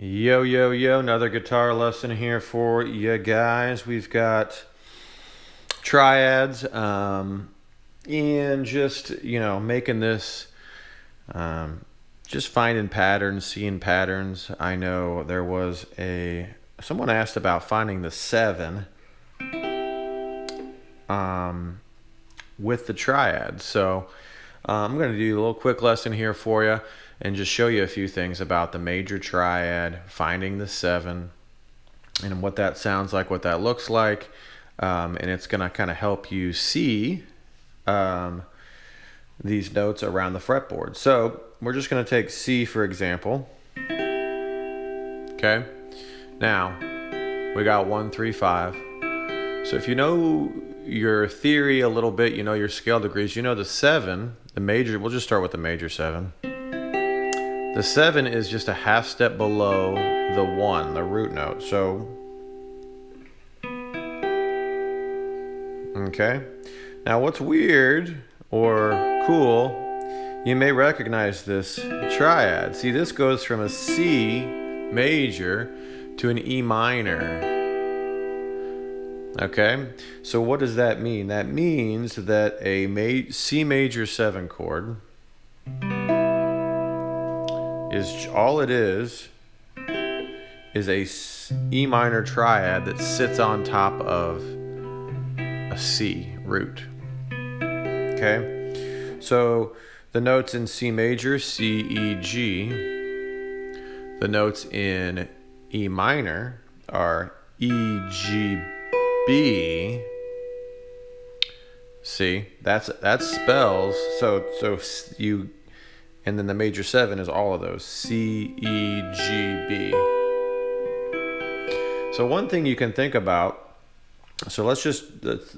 Yo, yo, yo, another guitar lesson here for you guys. We've got triads, and just, making this, just finding patterns, seeing patterns. I know there was someone asked about finding the 7 with the triads. So I'm going to do a little quick lesson here for you and just show you a few things about the major triad, finding the 7, and what that sounds like, what that looks like, and it's going to kind of help you see these notes around the fretboard. So we're just going to take C, for example. Okay, now we got 1, 3, 5. So if you know your theory a little bit, you know your scale degrees, you know the 7, the major, we'll just start with the major 7. The 7 is just a half step below the 1, the root note. So, okay. Now what's weird or cool, you may recognize this triad. See, this goes from a C major to an E minor. Okay, so what does that mean? That means that a C major 7 chord is all it is a E minor triad that sits on top of a C root. Okay, so the notes in C major, C, E, G. The notes in E minor are E, G, B. See, that spells, so you, and then the major 7 is all of those, C, E, G, B. So one thing you can think about, so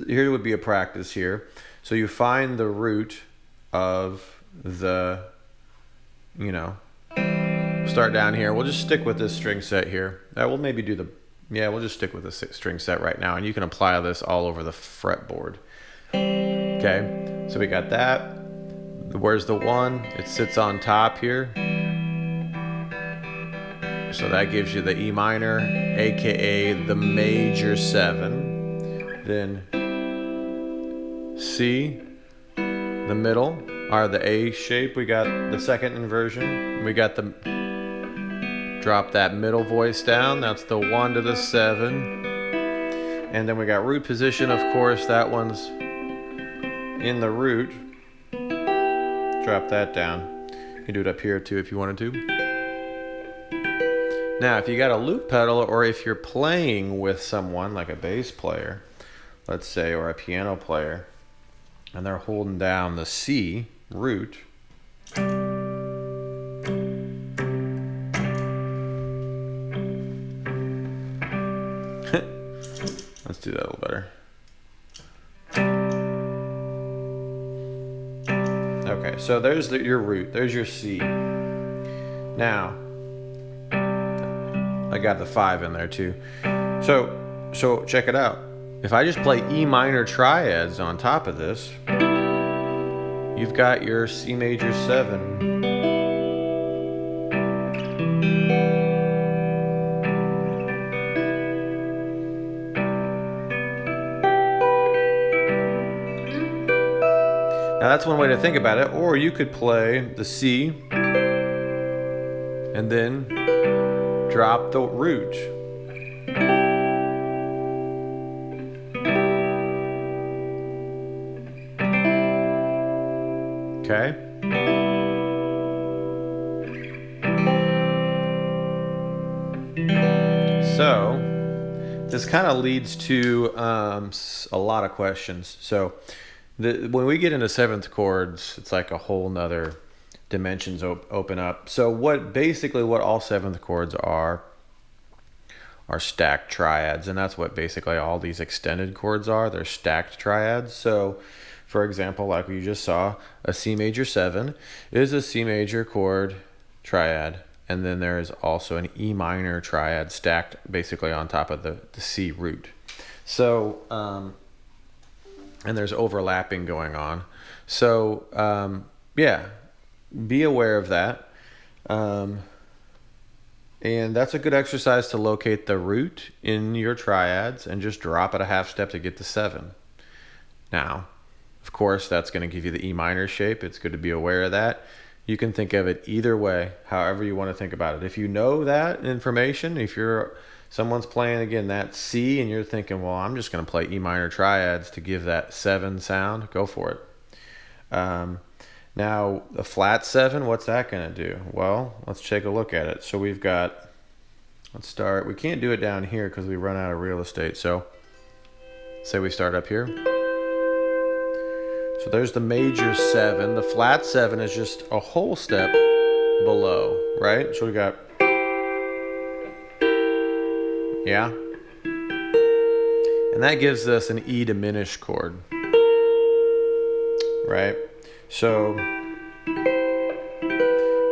here would be a practice here. So you find the root of the, start down here. We'll just stick with this string set here. We'll maybe do we'll just stick with the string set right now, and you can apply this all over the fretboard. Okay, so we got that. Where's the 1? It sits on top here. So that gives you the E minor, aka the major 7. Then C, the middle, are the A shape. We got the second inversion. We got drop that middle voice down. That's the 1 to the 7. And then we got root position, of course. That one's in the root. Drop that down. You can do it up here too if you wanted to. Now, if you got a loop pedal, or if you're playing with someone like a bass player, let's say, or a piano player, and they're holding down the C root, let's do that a little better. Okay, so there's your root. There's your C. Now, I got the 5 in there too. So check it out. If I just play E minor triads on top of this, you've got your C major 7. Now that's one way to think about it, or you could play the C and then drop the root. Okay? So this kind of leads to a lot of questions. So when we get into 7th chords, it's like a whole nother dimensions open up. So what all 7th chords are stacked triads, and that's what basically all these extended chords are. They're stacked triads. So for example, like we just saw, a C major 7 is a C major chord triad, and then there is also an E minor triad stacked basically on top of the C root. So and there's overlapping going on. So yeah, be aware of that. And that's a good exercise to locate the root in your triads and just drop it a half step to get to 7. Now, of course, that's going to give you the E minor shape. It's good to be aware of that. You can think of it either way, however you want to think about it. If you know that information, if someone's playing, again, that C, and you're thinking, well, I'm just going to play E minor triads to give that 7 sound, go for it. Now, the flat 7, what's that going to do? Well, let's take a look at it. So we've got, let's start, we can't do it down here because we run out of real estate. So say we start up here. So there's the major 7. The flat 7 is just a whole step below, right? So we got, yeah. And that gives us an E diminished chord, right? So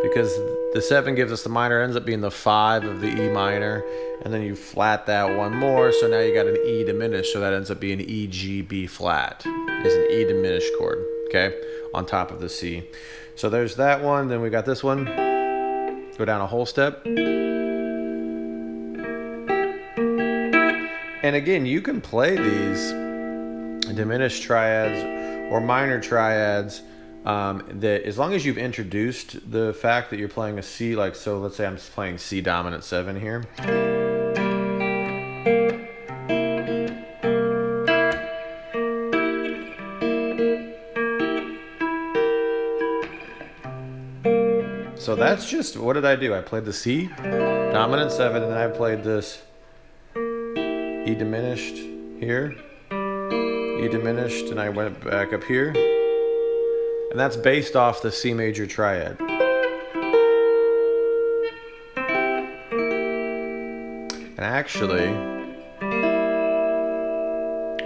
because the 7 gives us the minor, ends up being the 5 of the E minor, and then you flat that one more, so now you got an E diminished, so that ends up being E, G, B flat is an E diminished chord, okay, on top of the C. So there's that one, then we got this one, go down a whole step. And again, you can play these diminished triads or minor triads that as long as you've introduced the fact that you're playing a C, like, so let's say I'm just playing C dominant 7 here. So that's just, what did I do? I played the C dominant 7, and then I played this E diminished here, E diminished, and I went back up here. And that's based off the C major triad. And actually,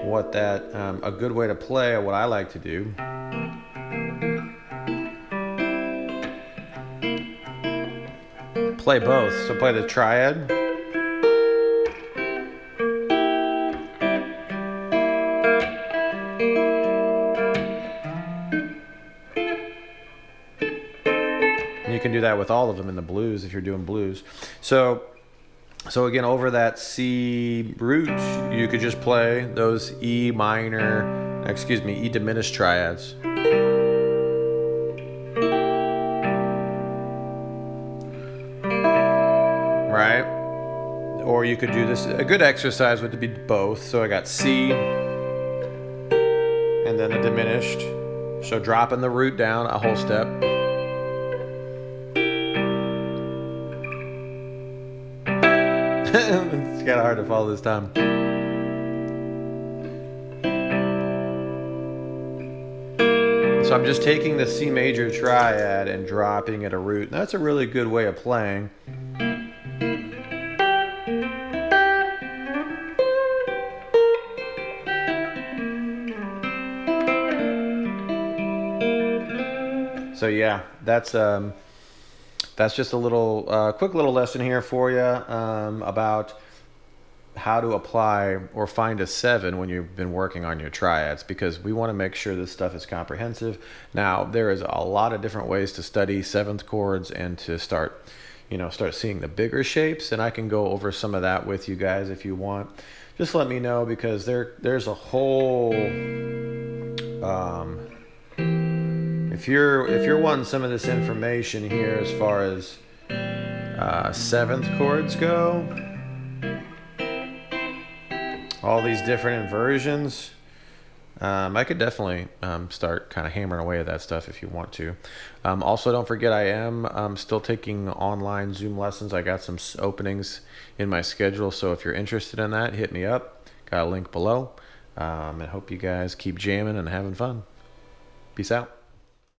what that, a good way to play, what I like to do, play both. So play the triad. You can do that with all of them in the blues if you're doing blues. So again, over that C root, you could just play those E minor, excuse me, E diminished triads. Right? Or you could do this, a good exercise would be both. So I got C and then a diminished. So dropping the root down a whole step. It's kind of hard to follow this time. So I'm just taking the C major triad and dropping it a root. And that's a really good way of playing. So yeah, that's just a little quick little lesson here for you about how to apply or find a 7 when you've been working on your triads, because we want to make sure this stuff is comprehensive. Now, there is a lot of different ways to study 7th chords and to start seeing the bigger shapes, and I can go over some of that with you guys if you want. Just let me know, because there's a whole if you're wanting some of this information here as far as 7th chords go, all these different inversions, I could definitely start kind of hammering away at that stuff if you want to. Also, don't forget, I am still taking online Zoom lessons. I got some openings in my schedule, so if you're interested in that, hit me up. Got a link below. And hope you guys keep jamming and having fun. Peace out.